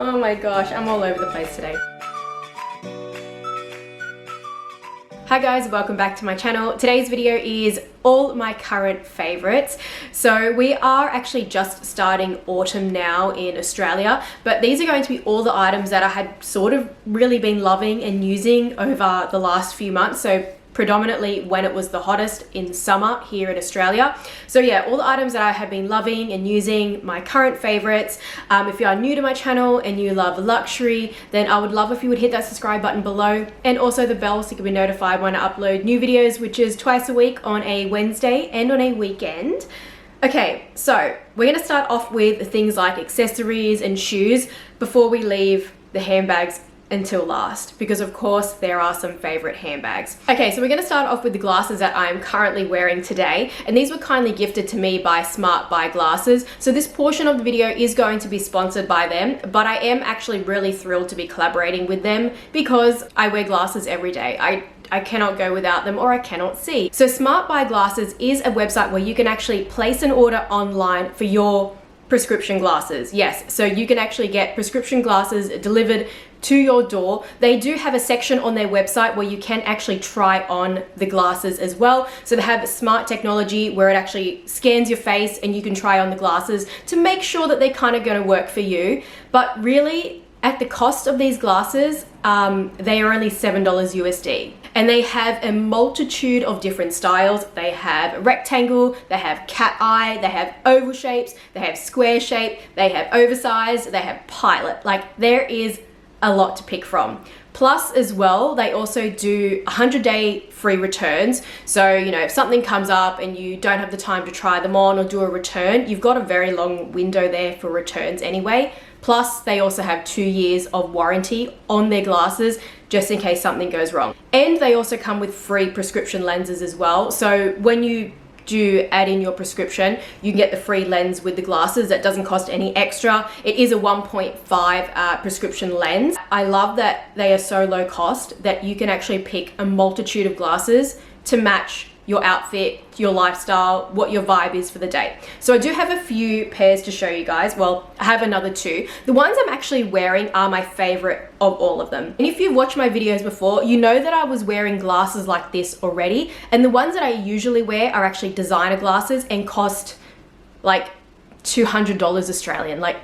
Oh my gosh, I'm all over the place today. Hi guys, welcome back to my channel. Today's video is all my current favorites. So we are actually just starting autumn now in Australia, but these are going to be all the items that I had sort of really been loving and using over the last few months. So predominantly when it was the hottest in summer here in Australia. So yeah, all the items that I have been loving and using, my current favorites. If you are new to my channel and you love luxury, then I would love if you would hit that subscribe button below and also the bell so you can be notified when I upload new videos, which is twice a week on a Wednesday and on a weekend. Okay, so we're gonna start off with things like accessories and shoes before we leave the handbags until last, because of course there are some favorite handbags. Okay, so we're gonna start off with the glasses that I'm currently wearing today, and these were kindly gifted to me by SmartBuyGlasses. So this portion of the video is going to be sponsored by them, but I am actually really thrilled to be collaborating with them because I wear glasses every day. I cannot go without them, or I cannot see. So SmartBuyGlasses is a website where you can actually place an order online for your prescription glasses. Yes, so you can actually get prescription glasses delivered to your door. They do have a section on their website where you can actually try on the glasses as well. So they have smart technology where it actually scans your face and you can try on the glasses to make sure that they're kind of going to work for you. But really, at the cost of these glasses, they are only $7 USD. And they have a multitude of different styles. They have rectangle, they have cat eye, they have oval shapes, they have square shape, they have oversized, they have pilot. Like, there is a lot to pick from. Plus as well, they also do 100-day free returns. So, you know, if something comes up and you don't have the time to try them on or do a return, you've got a very long window there for returns anyway. Plus, they also have 2 years of warranty on their glasses, just in case something goes wrong. And they also come with free prescription lenses as well. So when you do add in your prescription, you can get the free lens with the glasses. That doesn't cost any extra. It is a 1.5 prescription lens. I love that they are so low cost that you can actually pick a multitude of glasses to match your outfit, your lifestyle, what your vibe is for the day. So I do have a few pairs to show you guys. Well, I have another two. The ones I'm actually wearing are my favorite of all of them. And if you've watched my videos before, you know that I was wearing glasses like this already. And the ones that I usually wear are actually designer glasses and cost like $200 Australian. Like,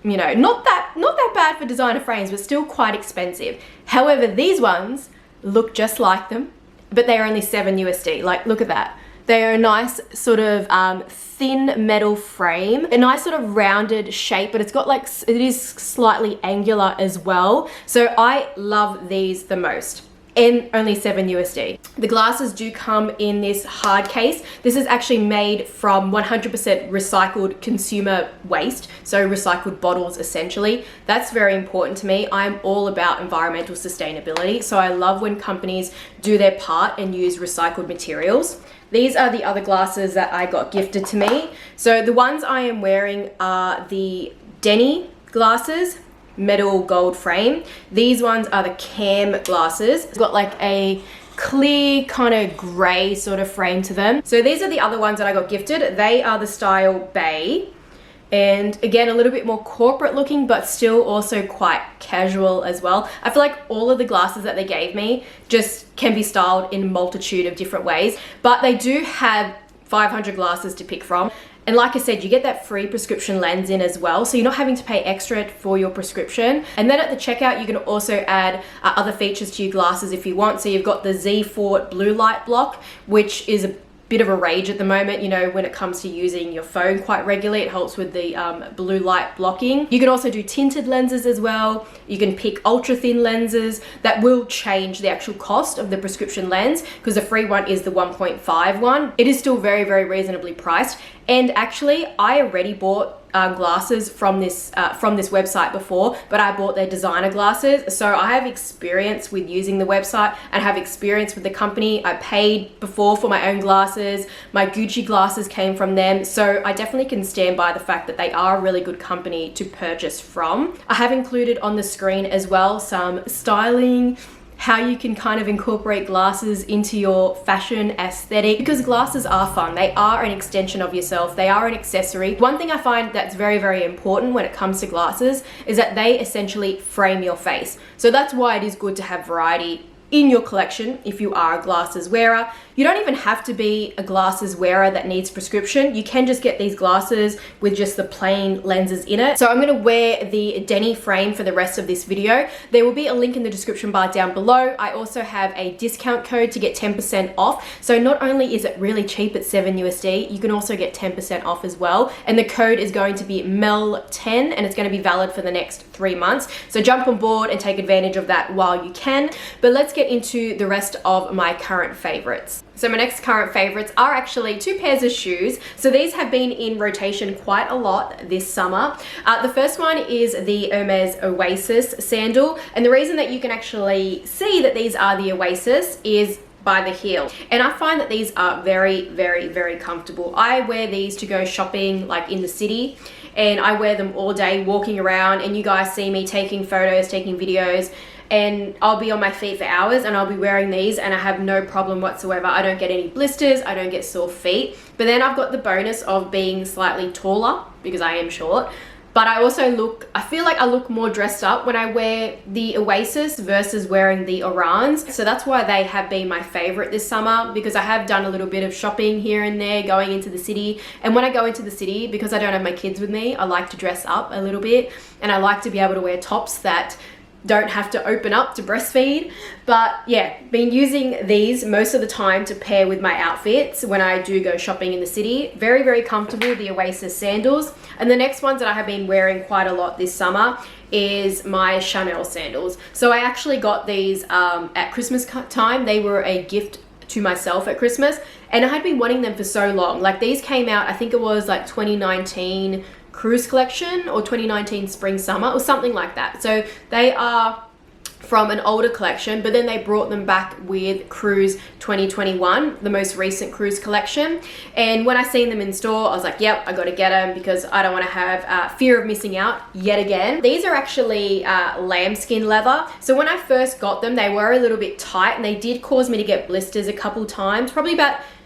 you know, not that bad for designer frames, but still quite expensive. However, these ones look just like them, but they are only $7 USD. Like, look at that. They are a nice sort of thin metal frame, a nice sort of rounded shape, but it's got like, it is slightly angular as well. So I love these the most. And only $7 USD. The glasses do come in this hard case. This is actually made from 100% recycled consumer waste, so recycled bottles essentially. That's very important to me. I'm all about environmental sustainability, so I love when companies do their part and use recycled materials. These are the other glasses that I got gifted to me. So the ones I am wearing are the Denny glasses, metal gold frame. These ones are the Cam glasses. It's got like a clear kind of gray sort of frame to them. So these are the other ones that I got gifted. They are the style Bay, and again a little bit more corporate looking, but still also quite casual as well. I feel like all of the glasses that they gave me just can be styled in a multitude of different ways, but they do have 500 glasses to pick from. And like I said, you get that free prescription lens in as well, so you're not having to pay extra for your prescription. And then at the checkout, you can also add other features to your glasses if you want. So you've got the Z Fort blue light block, which is a bit of a rage at the moment, you know, when it comes to using your phone quite regularly. It helps with the blue light blocking. You can also do tinted lenses as well. You can pick ultra thin lenses that will change the actual cost of the prescription lens, because the free one is the 1.5 one. It is still very, very reasonably priced. And actually, I already bought glasses from this website before, but I bought their designer glasses. So I have experience with using the website and have experience with the company. I paid before for my own glasses. My Gucci glasses came from them. So I definitely can stand by the fact that they are a really good company to purchase from. I have included on the screen as well some styling how you can kind of incorporate glasses into your fashion aesthetic, because glasses are fun. They are an extension of yourself. They are an accessory. One thing I find that's very, very important when it comes to glasses is that they essentially frame your face. So that's why it is good to have variety in your collection if you are a glasses wearer. You don't even have to be a glasses wearer that needs prescription. You can just get these glasses with just the plain lenses in it. So I'm gonna wear the Denny frame for the rest of this video. There will be a link in the description bar down below. I also have a discount code to get 10% off. So not only is it really cheap at 7 USD, you can also get 10% off as well. And the code is going to be MEL10 and it's gonna be valid for the next 3 months. So jump on board and take advantage of that while you can. But let's get into the rest of my current favorites. So my next current favorites are actually 2 pairs of shoes. So these have been in rotation quite a lot this summer. The first one is the Hermes Oasis sandal. And the reason that you can actually see that these are the Oasis is by the heel. And I find that these are very, very, very comfortable. I wear these to go shopping like in the city, and I wear them all day walking around, and you guys see me taking photos, taking videos, and I'll be on my feet for hours and I'll be wearing these and I have no problem whatsoever. I don't get any blisters, I don't get sore feet. But then I've got the bonus of being slightly taller because I am short. But I also I feel like I look more dressed up when I wear the Oasis versus wearing the Orans. So that's why they have been my favorite this summer, because I have done a little bit of shopping here and there, going into the city. And when I go into the city, because I don't have my kids with me, I like to dress up a little bit, and I like to be able to wear tops that don't have to open up to breastfeed. But yeah, been using these most of the time to pair with my outfits when I do go shopping in the city. Very, very comfortable, the Oasis sandals. And the next ones that I have been wearing quite a lot this summer is my Chanel sandals. So I actually got these at Christmas time. They were a gift to myself at Christmas, and I had been wanting them for so long. Like, these came out, I think it was like 2019 cruise collection or 2019 spring summer or something like that. So they are from an older collection, but then they brought them back with cruise 2021, the most recent cruise collection. And when I seen them in store, I was like, yep, I gotta get them because I don't want to have fear of missing out yet again. These are actually lambskin leather. So when I first got them, they were a little bit tight and they did cause me to get blisters a couple times.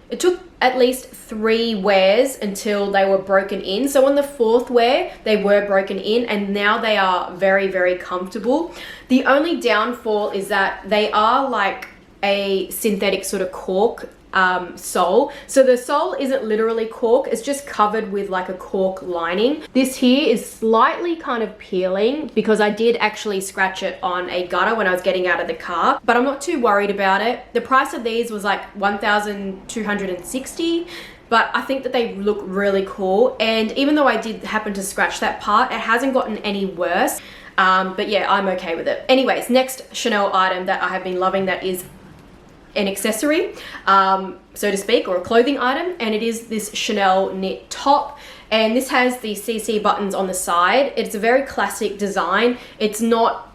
It took at least 3 wears until they were broken in. So on the 4th wear, they were broken in, and now they are very, very comfortable. The only downfall is that they are like a synthetic sort of cork sole. So the sole isn't literally cork, it's just covered with like a cork lining. This here is slightly kind of peeling because I did actually scratch it on a gutter when I was getting out of the car, but I'm not too worried about it. The price of these was like $1,260. But I think that they look really cool. And even though I did happen to scratch that part, it hasn't gotten any worse. But yeah, I'm okay with it. Anyways, next Chanel item that I have been loving, that is an accessory, so to speak, or a clothing item, and it is this Chanel knit top. And this has the CC buttons on the side. It's a very classic design. It's not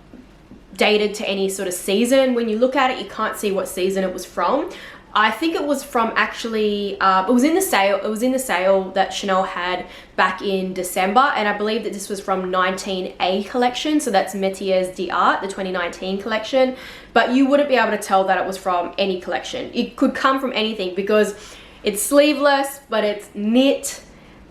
dated to any sort of season. When you look at it, you can't see what season it was from. I think it was from actually, it was in the sale that Chanel had back in December, and I believe that this was from 19A collection, so that's Métiers d'Art, the 2019 collection, but you wouldn't be able to tell that it was from any collection. It could come from anything because it's sleeveless, but it's knit,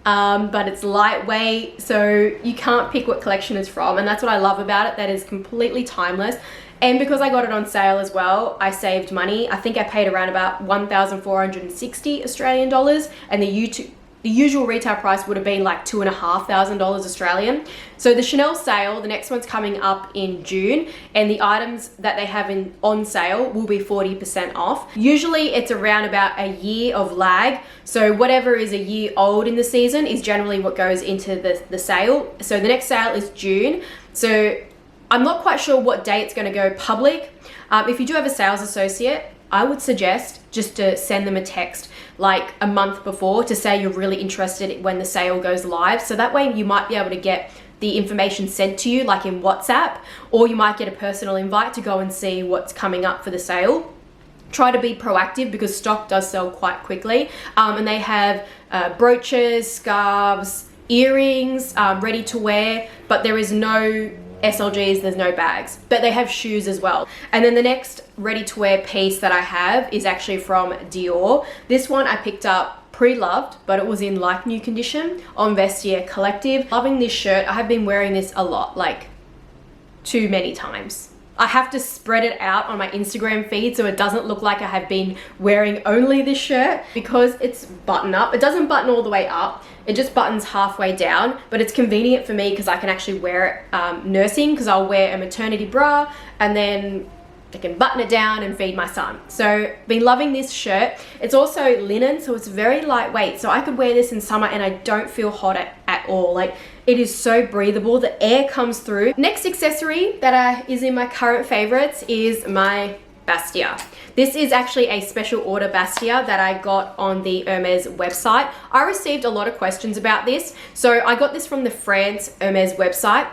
but it's lightweight, so you can't pick what collection it's from, and that's what I love about it, that is completely timeless. And because I got it on sale as well, I saved money. I think I paid around about 1,460 Australian dollars, and the usual retail price would have been like $2,500 Australian. So the Chanel sale, the next one's coming up in June, and the items that they have on sale will be 40% off. Usually it's around about a year of lag. So whatever is a year old in the season is generally what goes into the sale. So the next sale is June. So I'm not quite sure what day it's going to go public. If you do have a sales associate, I would suggest just to send them a text like a month before to say you're really interested when the sale goes live. So that way you might be able to get the information sent to you like in WhatsApp, or you might get a personal invite to go and see what's coming up for the sale. Try to be proactive because stock does sell quite quickly. And they have brooches, scarves, earrings ready to wear, but there is no SLGs, there's no bags, but they have shoes as well. And then the next ready-to-wear piece that I have is actually from Dior. This one I picked up pre-loved, but it was in like new condition on Vestiaire Collective. Loving this shirt. I have been wearing this a lot, like too many times. I have to spread it out on my Instagram feed so it doesn't look like I have been wearing only this shirt, because it's button up. It doesn't button all the way up, it just buttons halfway down, but it's convenient for me because I can actually wear it nursing, because I'll wear a maternity bra and then I can button it down and feed my son. So been loving this shirt. It's also linen, so it's very lightweight, so I could wear this in summer and I don't feel hot at all. Like, it is so breathable, the air comes through. Next accessory that is in my current favorites is my bustier. This is actually a special order bustier that I got on the Hermes website. I received a lot of questions about this. So I got this from the France Hermes website.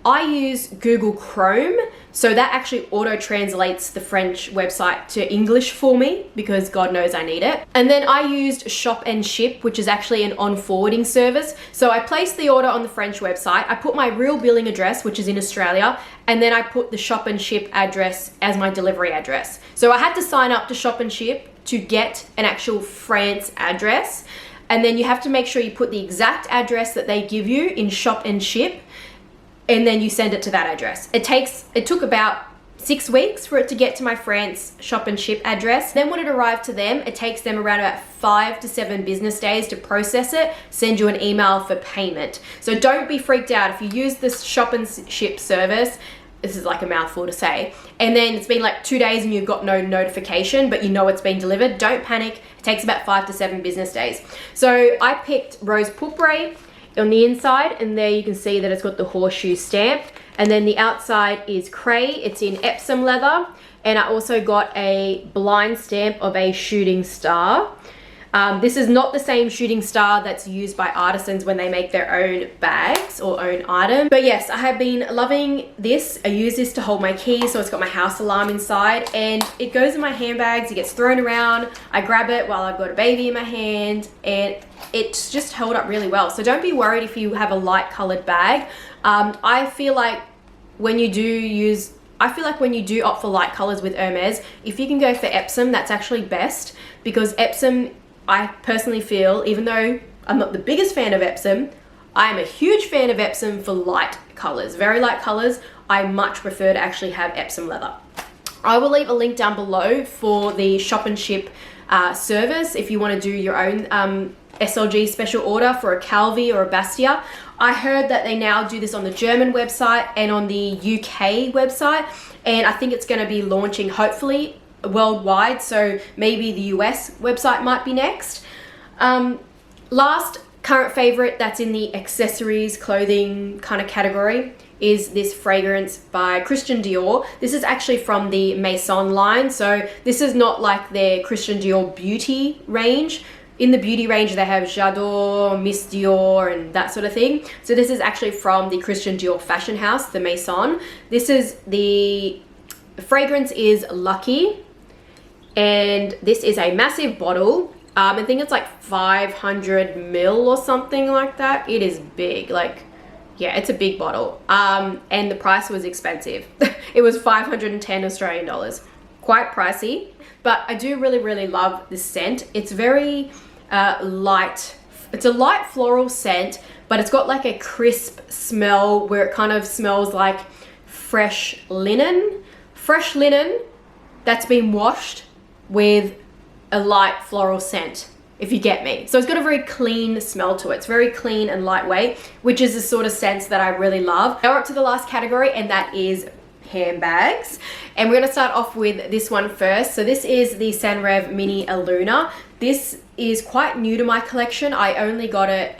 I use Google Chrome, so that actually auto translates the French website to English for me, because God knows I need it. And then I used Shop and Ship, which is actually an on-forwarding service. So I placed the order on the French website. I put my real billing address, which is in Australia, and then I put the Shop and Ship address as my delivery address. So I had to sign up to Shop and Ship to get an actual France address. And then you have to make sure you put the exact address that they give you in Shop and Ship, and then you send it to that address. It took about 6 weeks for it to get to my France Shop and Ship address. Then when it arrived to them, it takes them around about 5 to 7 business days to process it, send you an email for payment. So don't be freaked out if you use this Shop and Ship service. This is like a mouthful to say. And then it's been like 2 days and you've got no notification, but you know it's been delivered. Don't panic. It takes about 5 to 7 business days. So I picked Rose Pourpre on the inside, and there you can see that it's got the horseshoe stamp. And then the outside is Cray. It's in Epsom leather. And I also got a blind stamp of a shooting star. This is not the same shooting star that's used by artisans when they make their own bags or own items. But yes, I have been loving this. I use this to hold my keys, so it's got my house alarm inside, and it goes in my handbags. It gets thrown around. I grab it while I've got a baby in my hand, and it's just held up really well. So don't be worried if you have a light colored bag. I feel like when you do opt for light colors with Hermes, if you can go for Epsom, that's actually best, because Epsom, I personally feel, even though I'm not the biggest fan of Epsom, I am a huge fan of Epsom for light colors, very light colors. I much prefer to actually have Epsom leather. I will leave a link down below for the Shop and Ship service if you want to do your own SLG special order for a Calvi or a bustier. I heard that they now do this on the German website and on the UK website, and I think it's going to be launching hopefully worldwide, so maybe the US website might be next. Last current favorite that's in the accessories, clothing kind of category is this fragrance by Christian Dior. This is actually from the Maison line, so this is not like their Christian Dior beauty range. In the beauty range, they have J'adore, Miss Dior, and that sort of thing. So this is actually from the Christian Dior fashion house, the Maison. The fragrance is Lucky, and this is a massive bottle. I think it's like 500 ml or something like that. It is big, like, yeah, it's a big bottle. And the price was expensive. It was 510 Australian dollars. Quite pricey, but I do really, really love this scent. It's very light. It's a light floral scent, but it's got like a crisp smell where it kind of smells like fresh linen. Fresh linen that's been washed with a light floral scent, if you get me. So it's got a very clean smell to it. It's very clean and lightweight, which is the sort of scents that I really love. Now we're up to the last category, and that is handbags. And we're gonna start off with this one first. So this is the Senreve Mini Aluna. This is quite new to my collection. I only got it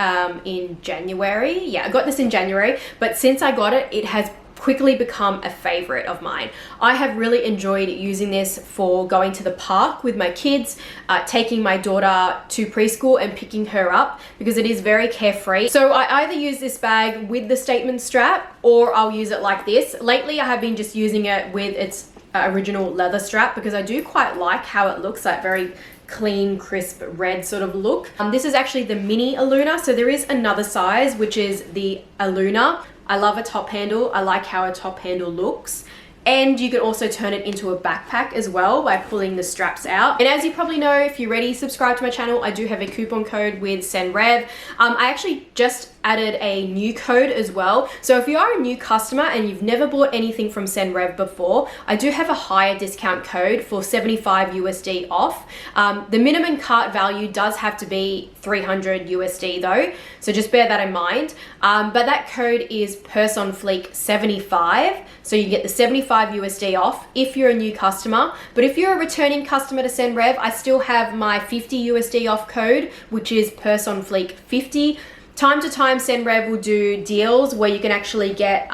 in January. Yeah, I got this in January, but since I got it, it has quickly become a favorite of mine. I have really enjoyed using this for going to the park with my kids, taking my daughter to preschool and picking her up, because it is very carefree. So I either use this bag with the statement strap, or I'll use it like this. Lately I have been just using it with its original leather strap, because I do quite like how it looks, like very clean, crisp, red sort of look. This is actually the Mini Aluna, so there is another size, which is the Aluna. I love a top handle. I like how a top handle looks. And you can also turn it into a backpack as well by pulling the straps out. And as you probably know, if you're already subscribed to my channel, I do have a coupon code with Senreve. I actually just added a new code as well. So if you are a new customer and you've never bought anything from Senreve before, I do have a higher discount code for 75 USD off. The minimum cart value does have to be 300 USD though, so just bear that in mind. But that code is Purseonfleek 75, so you get the 75 USD off if you're a new customer. But if you're a returning customer to Senreve, I still have my 50 USD off code, which is Purseonfleek 50. Time to time, Senreve will do deals where you can actually get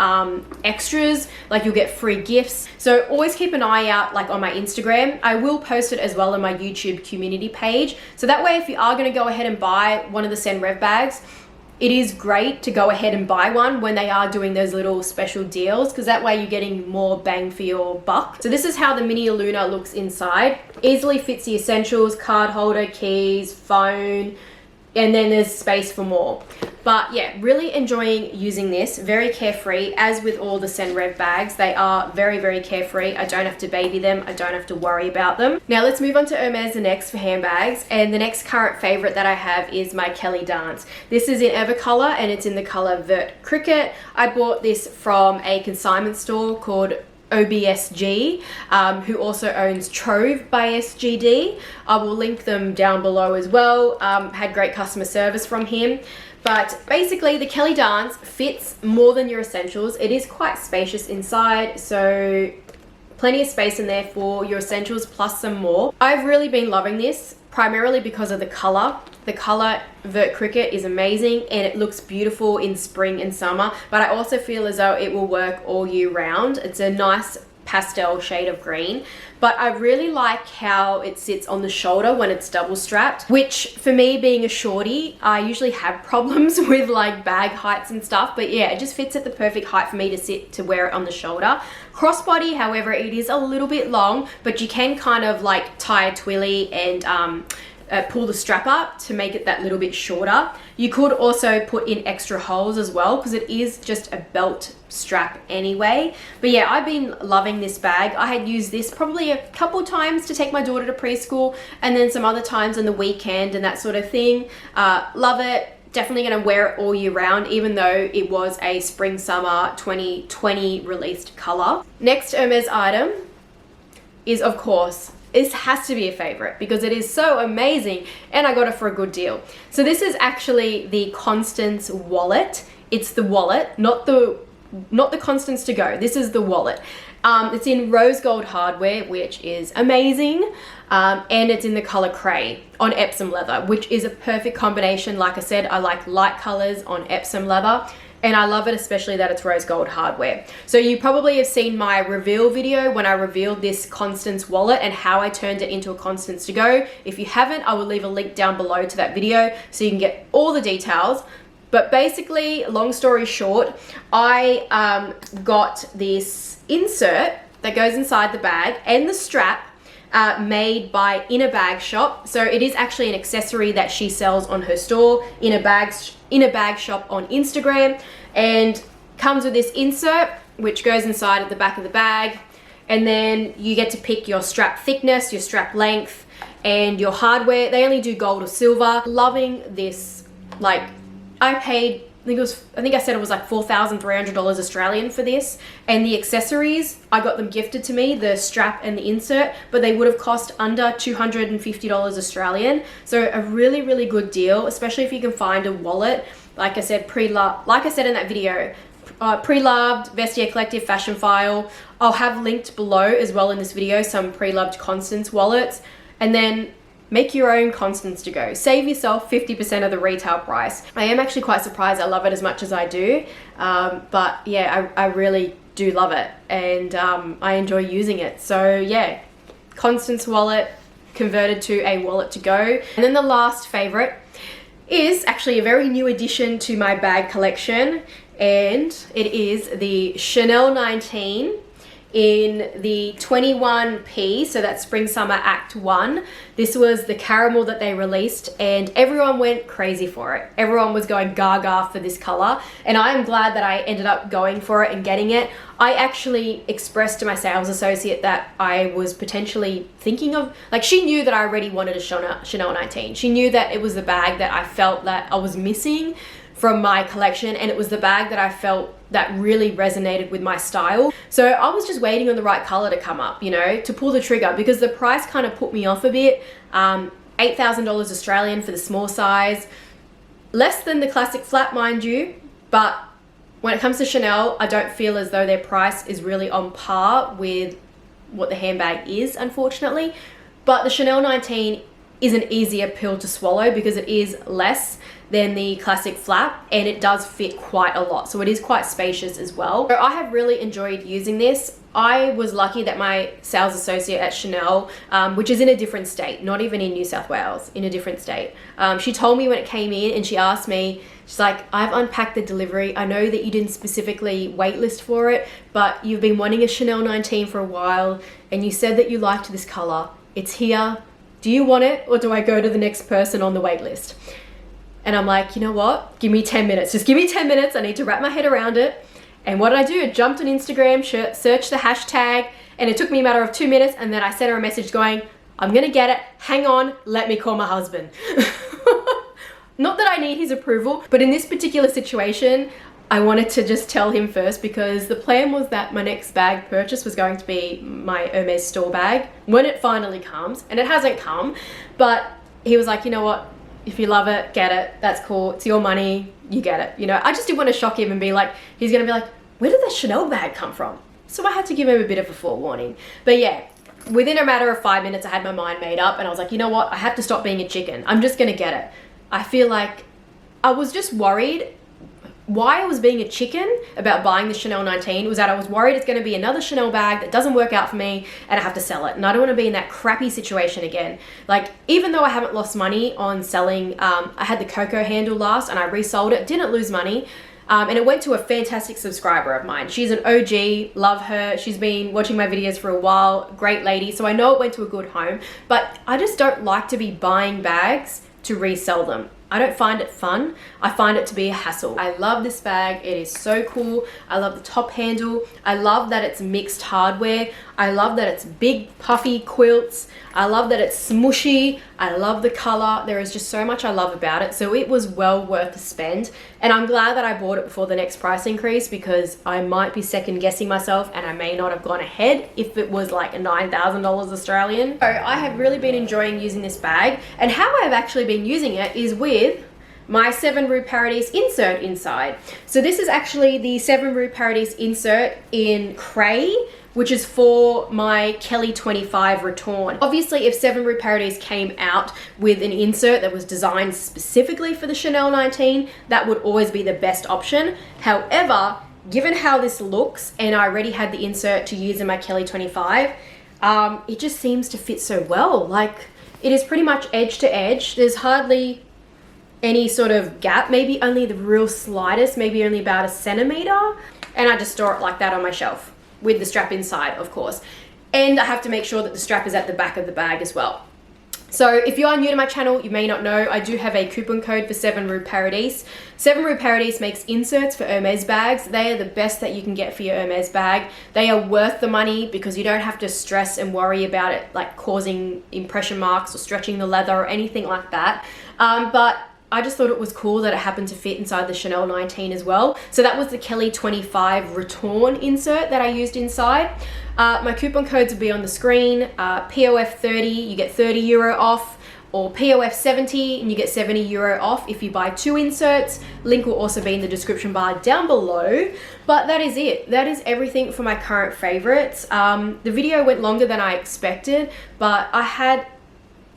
extras, like you'll get free gifts. So always keep an eye out, like on my Instagram. I will post it as well on my YouTube community page. So that way, if you are going to go ahead and buy one of the Senreve bags, it is great to go ahead and buy one when they are doing those little special deals, because that way you're getting more bang for your buck. So this is how the mini Luna looks inside. Easily fits the essentials, card holder, keys, phone, and then there's space for more. But yeah, really enjoying using this. Very carefree. As with all the Senreve bags, they are very, very carefree. I don't have to baby them. I don't have to worry about them. Now let's move on to Hermes next for handbags. And the next current favorite that I have is my Kelly Dance. This is in Evercolor and it's in the color Vert Cricket. I bought this from a consignment store called OBSG, who also owns Trove by SGD. I will link them down below as well. Had great customer service from him. But basically the Kelly Dance fits more than your essentials. It is quite spacious inside, so plenty of space in there for your essentials plus some more. I've really been loving this, primarily because of the color. The color Vert Cricket is amazing and it looks beautiful in spring and summer, but I also feel as though it will work all year round. It's a nice pastel shade of green, but I really like how it sits on the shoulder when it's double strapped, which for me being a shorty, I usually have problems with like bag heights and stuff, but yeah, it just fits at the perfect height for me to sit to wear it on the shoulder. Crossbody, however, it is a little bit long, but you can kind of like tie a twilly and pull the strap up to make it that little bit shorter. You could also put in extra holes as well because it is just a belt strap anyway. But yeah, I've been loving this bag. I had used this probably a couple times to take my daughter to preschool and then some other times on the weekend and that sort of thing. Love it. Definitely going to wear it all year round, even though it was a spring summer 2020 released color. Next Hermes item is, of course, this has to be a favorite because it is so amazing and I got it for a good deal. So this is actually the Constance wallet. It's the wallet, not the Constance to go. This is the wallet. It's in rose gold hardware, which is amazing. And it's in the color Cray on Epsom leather, which is a perfect combination. Like I said, I like light colors on Epsom leather. And I love it, especially that it's rose gold hardware. So you probably have seen my reveal video when I revealed this Constance wallet and how I turned it into a Constance to go. If you haven't, I will leave a link down below to that video so you can get all the details. But basically, long story short, I got this insert that goes inside the bag and the strap made by In a Bag Shop. So it is actually an accessory that she sells on her store, In a Bag Shop on Instagram, and comes with this insert which goes inside at the back of the bag, and then you get to pick your strap thickness, your strap length, and your hardware. They only do gold or silver. Loving this. Like, I paid, I think I said it was like $4,300 Australian for this, and the accessories, I got them gifted to me, the strap and the insert, but they would have cost under $250 Australian. So a really, really good deal, especially if you can find a wallet. Like I said, like I said in that video, pre-loved, Vestiaire Collective, Fashion File. I'll have linked below as well in this video some pre-loved Constance wallets, and then make your own Constance to go. Save yourself 50% of the retail price. I am actually quite surprised I love it as much as I do, but yeah, I really do love it, and I enjoy using it. So yeah, Constance wallet converted to a wallet to go. And then the last favorite is actually a very new addition to my bag collection, and it is the Chanel 19 in the 21P, so that's Spring Summer Act 1. This was the caramel that they released and everyone went crazy for it. Everyone was going gaga for this color, and I am glad that I ended up going for it and getting it. I actually expressed to my sales associate that I was potentially thinking of, like, she knew that I already wanted a Chanel 19. She knew that it was the bag that I felt that I was missing from my collection, and it was the bag that I felt that really resonated with my style. So I was just waiting on the right color to come up, you know, to pull the trigger, because the price kind of put me off a bit. $8,000 Australian for the small size, less than the classic flat, mind you, but when it comes to Chanel, I don't feel as though their price is really on par with what the handbag is, unfortunately. But the Chanel 19 is an easier pill to swallow because it is less than the classic flap, and it does fit quite a lot, so it is quite spacious as well. So I have really enjoyed using this. I was lucky that my sales associate at Chanel, which is in a different state, not even in New South Wales, in a different state, she told me when it came in, and she asked me, she's like, I've unpacked the delivery. I know that you didn't specifically waitlist for it, but you've been wanting a Chanel 19 for a while, and you said that you liked this color. It's here. Do you want it, or do I go to the next person on the wait list? And I'm like, you know what? Give me 10 minutes. Just give me 10 minutes. I need to wrap my head around it. And what did I do? I jumped on Instagram, searched the hashtag, and it took me a matter of 2 minutes. And then I sent her a message going, I'm gonna get it. Hang on, let me call my husband. Not that I need his approval, but in this particular situation, I wanted to just tell him first, because the plan was that my next bag purchase was going to be my Hermes store bag when it finally comes, and it hasn't come. But he was like, you know what? If you love it, get it. That's cool. It's your money. You get it. You know, I just didn't want to shock him and be like, he's going to be like, where did that Chanel bag come from? So I had to give him a bit of a forewarning. But yeah, within a matter of 5 minutes, I had my mind made up, and I was like, you know what? I have to stop being a chicken. I'm just going to get it. I feel like I was just worried. Why I was being a chicken about buying the Chanel 19 was that I was worried it's going to be another Chanel bag that doesn't work out for me and I have to sell it. And I don't want to be in that crappy situation again. Like, even though I haven't lost money on selling, I had the Coco handle last and I resold it, didn't lose money. And it went to a fantastic subscriber of mine. She's an OG, love her. She's been watching my videos for a while, great lady. So I know it went to a good home, but I just don't like to be buying bags to resell them. I don't find it fun. I find it to be a hassle. I love this bag. It is so cool. I love the top handle. I love that it's mixed hardware. I love that it's big puffy quilts. I love that it's smushy. I love the color. There is just so much I love about it. So it was well worth the spend. And I'm glad that I bought it before the next price increase, because I might be second guessing myself and I may not have gone ahead if it was like $9,000 Australian. So I have really been enjoying using this bag, and how I've actually been using it is with my Seven Rue Paradis insert inside. So this is actually the Seven Rue Paradis insert in Cray, which is for my Kelly 25 Retorn. Obviously, if Seven Rue Paradis came out with an insert that was designed specifically for the Chanel 19, that would always be the best option. However, given how this looks, and I already had the insert to use in my Kelly 25, it just seems to fit so well. Like, it is pretty much edge to edge. There's hardly any sort of gap, maybe only the real slightest, maybe only about a centimeter. And I just store it like that on my shelf with the strap inside, of course. And I have to make sure that the strap is at the back of the bag as well. So if you are new to my channel, you may not know, I do have a coupon code for Seven Rue Paradis. Seven Rue Paradis makes inserts for Hermes bags. They are the best that you can get for your Hermes bag. They are worth the money because you don't have to stress and worry about it like causing impression marks or stretching the leather or anything like that. But I just thought it was cool that it happened to fit inside the Chanel 19 as well. So that was the Kelly 25 Retorn insert that I used inside. My coupon codes will be on the screen. POF30, you get €30 off, or POF70 and you get €70 off if you buy 2 inserts. Link will also be in the description bar down below. But that is it. That is everything for my current favorites. The video went longer than I expected, but I had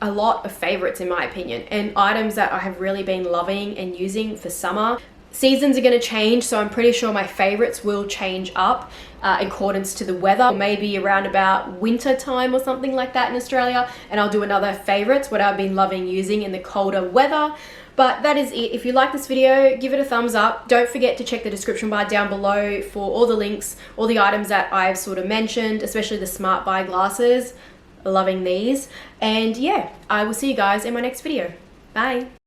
a lot of favorites in my opinion, and items that I have really been loving and using for summer. Seasons are going to change, so I'm pretty sure my favorites will change up in accordance to the weather. Maybe around about winter time or something like that in Australia, and I'll do another favorites, what I've been loving using in the colder weather. But that is it. If you like this video, give it a thumbs up. Don't forget to check the description bar down below for all the links, all the items that I've sort of mentioned, especially the SmartBuyGlasses. Loving these. And yeah, I will see you guys in my next video. Bye.